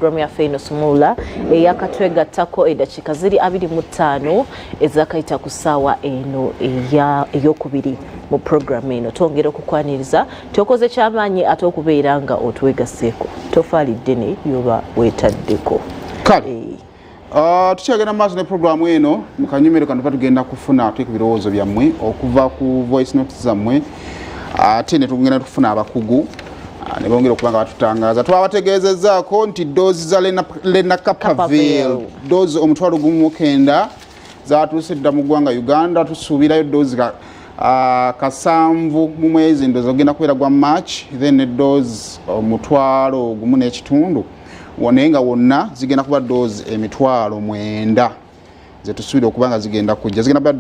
Programu ya Feino Sumula eyakatwega tako edakika ziri 25 ezakaita kusawa eno eyokubiri mu programu eno tongera okukwaniriza tokoze kyamanyi ate okubeera nga otwegaseko tofaalidde ne yoba wetaddeko kale tukyagenda maaso ne programu eno mukanyumiro kano tugenda kufuna tuke birowoozo byammwe okuva ku voice notes zammwe ate ne tugenda kufuna abakugu ne bongera okubanga batutangaza twabategeezezzaako nti doozi za lenacapavir doozi omutwalo gumu mu kenda zaatuuse dda mu ggwanga Uganda tusuubirayo doozi kasanvu mu mwezi ndoozi ogenda kubeera gwa March then ne doozi omutwalo gumu n'ekitundu naye nga wonna zigenda kuba doozi emitwalo 9 zetusuubira okubanga zigenda kujja zigenda kuba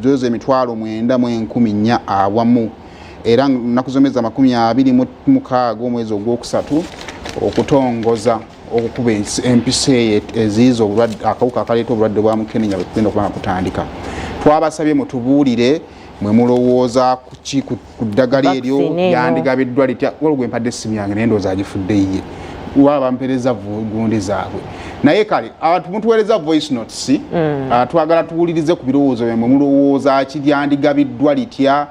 doozi emitwalo 9 mu 14 awamu era nakuzomeza 26 omwezi ogwokusatu okutongoza okukuba empisa eziizo akawuka akaleeta obulwadde bwa mukenenya bwekugenda okubanga kutandika twabasabye mutubuulire mwe mulowooza ku ddagala eryo yandigabiddwa litya waliwo empadde essimu yange naye ndowooza agifudde ye waba bampereza gundi zaabwe naye kale abantu mutuweereza voice notes twagala tuwulirize ku birowoozo byamwe mulowooza kiryandigabiddwa litya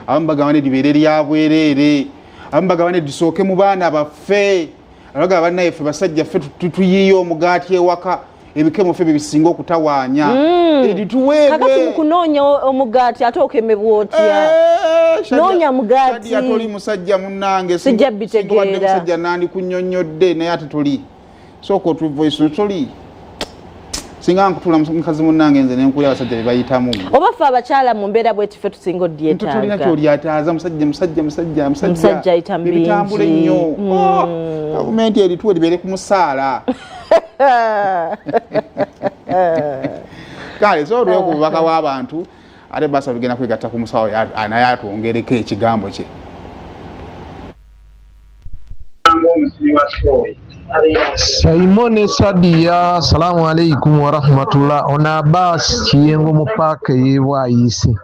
abamu bagabane libeere lya bwereere abamu bagabane lisooke mu baana baffe abagaba bannayeffe basajja ffe tuyiye omugaati ewaka ebikemo ffe bibisinga okutawaanya lituweebwe kakati mukunoonya omugaati ate okemebwa otya noonya mugaati toli musajja munnange sijja bitegeera musajja nandi kunnyonnyodde naye ate toli sooka otuvoice toli singa nkutula mukazi munnange nze nenkulya abasajja be bayitamu oba ffe abakyala mu mbeera bweti ffe tusinga odyetaaga tulina kyolyataaza musajja ebitambule nnyo gavumenti erituwe libeere ku musaala kale so olweyo ku bubaka w'abantu ate basa tugenda kwegatta ku musawo naye atwongereko ekigambo kye Simone Sadia, salamu alaikum wa rahmatullah. Ona Abbas Kiyengo mu paaka y'Ebwayise.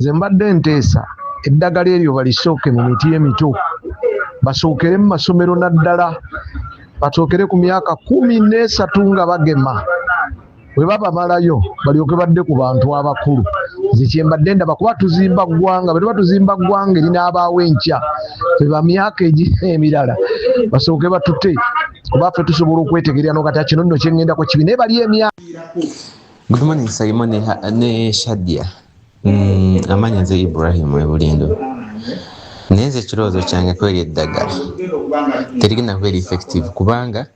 Nze mbadde nteesa eddagala eryo balisooke mu miti emito, basookere mu masomero naddala, batookere ku myaka 13 nga bagema. Bwe babamalayo balyoke badde ku bantu abakulu. Nze kye mbadde ndaba kuba tuzimba ggwanga, bwe tuba tuzimba ggwanga erina abaawo enkya be ba myaka emirala basooke batute kuba ffe tusobola okwetegerera n'okati kino nno kyengenda ku kibi naye bali emyaka. Good morning Simon ne Shadia. Amanya nze Ibrahim Ebulindo. Neze ekirowoozo kyange kweri eddagala terigenda kubeera effective kubanga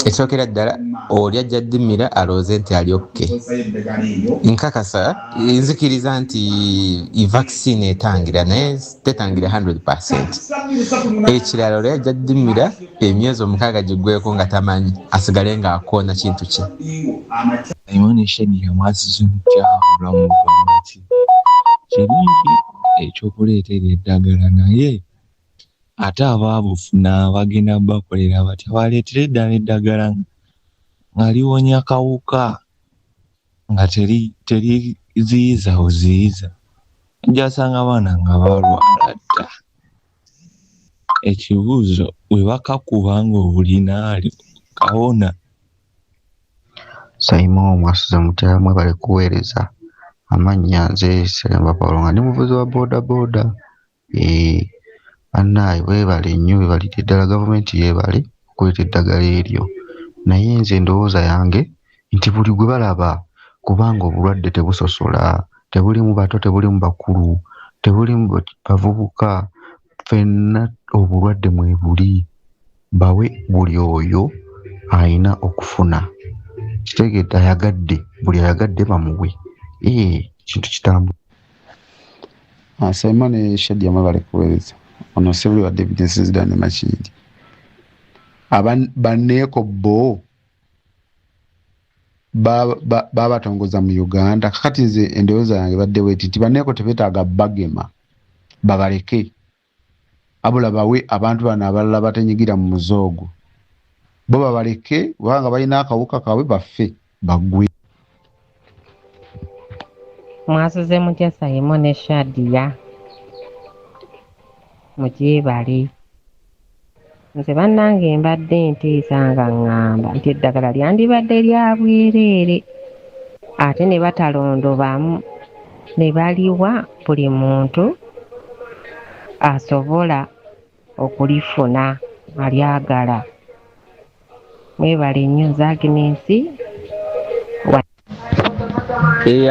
ekyokera ddala oli ajja ddimira alowooze nti ali okke. Nkakasa nzikiriza nti vaccine etangira naye tetangira 100%. Ekirala oli ajja ddimira emyezi 6 giggweko nga tamanyi asigale ng'akoona kintu kye. Simon Shadia mwasize mukyawula mu gavumenti kirungi ekyokuleetera eddagala naye ate abaabufuna bagenda bakolera batya baleetera eddala eddagala nga liwonya kawuka nga teri ziyiza oziyiza njasanga abaana nga balwala dda. Ekibuuzo bwe bakakuba nga obulina kawona. Simon mwasize mutyamwe bali kuweereza amannya nze Seremba Paulo nga ndi muvuzi wa boda annaye weebale nnyo webalidde ddala gavumenti yeebale okuleeta eddagala eryo naye nze endowooza yange nti buli gwe balaba kubanga obulwadde tebusosola tebulimu bato tebulimu bakulu tebulimu bavubuka ffenna obulwadde mwebuli bawe buli oyo ayina okufuna kitegedde ayagadde buli ayagadde bamuwe kintu kitambu. Simon Shadia mwe kuweereza ono sebuli wa David Sizdan Machidi banneeko bo babatongoza mu Uganda kakati nze endowooza yange badde bweti nti banneeko tebeetaaga bagema babaleke abula bawe abantu bano abalala batenyigira mu muzoogo bo babaleke kubanga balina akawuka kaabwe baffe baggwe. Mwasize mutya Simon Shadia mugyebale nze bannange mbadde nteesa nga ŋŋamba nti eddagala lyandibadde lya bwereere ate ne batalondobamu ne baliwa buli muntu asobola okulifuna alyagala. Mwebale nnyo Zagnesi.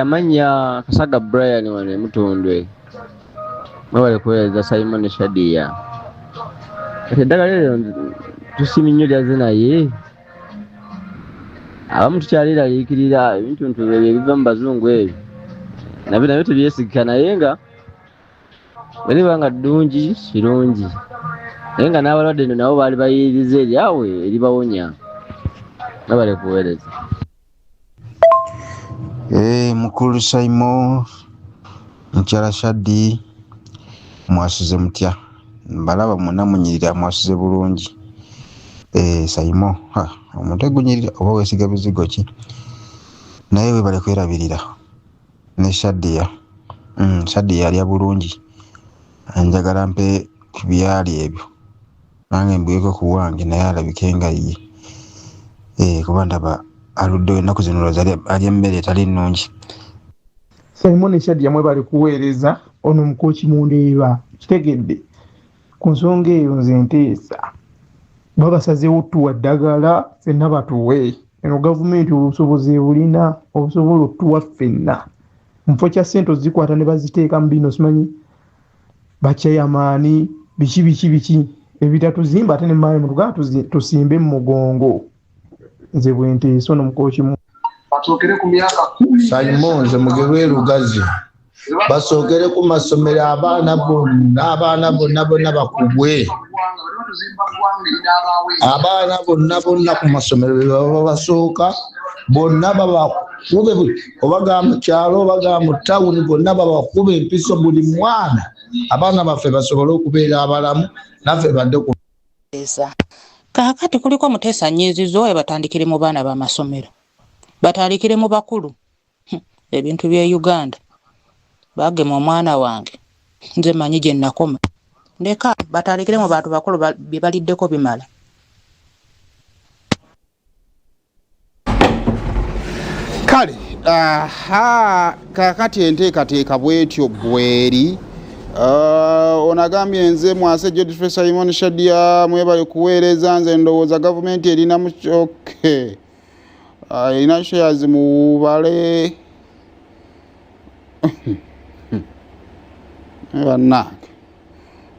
Amanya Kasaga Brian wane Mutundwe. Mwebale kuweereza Simon Shadia. Eddagala lyo tusiimye nnyo lyaze naye abamu tukyaliraliikirira ebintu ebyo ebiva mu bazungu ebyo nabyo tebyesigika naye nga bweriba nga ddungi kirungi naye nga n'abalwadde nabo baali bayiriza eryawe eribawonya. Mwebale kuweereza. Mukulu Simon Mukyala Shaddi mwasuze mutya? Mbalaba mwonna munyirira mwasuze bulungi. Simon omuntu egunyirira oba weesiga bizigo ki? Naye webale kwerabirira ne Shaddia. Shaddia alya bulungi. Njagala mpe ku byali ebyo nange mbweko ku wange naye alabike nga ye. Kuba ndaba aludde ennaku zino alya emmere etali nnungi. Simon Shaddia mwebale kuweereza ono mukochi mundeeba kitegedde ku nsonga eyo nze nteesa babasazeewo tuwa ddagala ffenna batuwe. Eno gavumenti obusobozi ebulina obusobola otuwa ffenna mufo kya ssente ozikwata ne baziteeka mu bino simanyi bakyeyamaani biki ebitatuzimba ate ne maali mutugaa tusimbe mu mugongo. Nze bwe nteesa ono mukochi basookere ku myaka 10. Simon nze mugerwe lugazi basookere ku masomero abaana bonna bakubwe. Abaana bonna ku masomero be baba basooka bonna babakube oba ga mu kyalo oba ga mu tawuni bonna babakube empiso buli mwana abaana baffe basobole okubeera abalamu naffe badde ku Kakati kuliko Muteesa nnyizizo batandikire mu baana b'amasomero batandikire mu bakulu ebintu bya Uganda bagema omwana wange nze manyi gye nakoma ndeka batandikire mu bantu bakulu bibaliddeko bimala. Kale kakati enteekateeka bwetyo bweri. Onagambye nze mwase Godfrey Simon Shaddia mwebale kuweereza nze ndowooza gavumenti erina mukyokhe erina shares mu bale bannange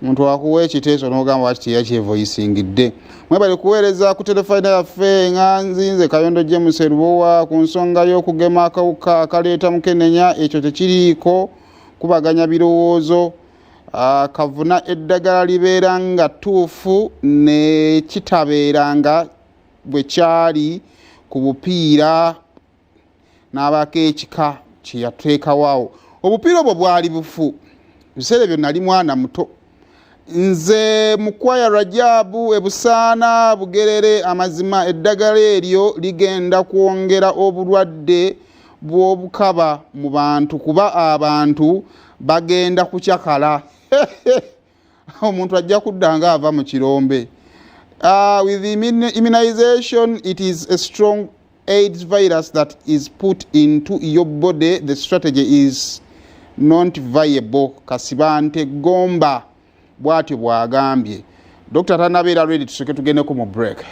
omuntu akuwa ekiteeso n'ogamba waki teyakyevoyisingidde. Mwebale kuweereza ku telefayina yaffe Nganzi nze Kayondo James Rubowa ku nsonga y'okugema akawuka akaleeta mukenenya ekyo tekiriiko kubaganya birowoozo. Kavuna eddagala libeera nga ttuufu ne kitabeeranga bwe kyali ku bupiira n'abako ekika kye yateekawaawo. Obupiira obwo bwali bufu biseera ebyo nali mwana muto. Nze Mukwaya Rajabu Ebusaana Bugerere amazima eddagala eryo ligenda kwongera obulwadde bw'obukaba mu bantu kuba abantu bagenda kukyakala. Omuntu ajja kudda nga ava mu kirombe. With the immunization, it is a strong AIDS virus that is put into your body. The strategy is not viable. Kasibante Gomba bwatyo bwagambye. Dr. Tanabeera ready tusoke tugendeko mu break.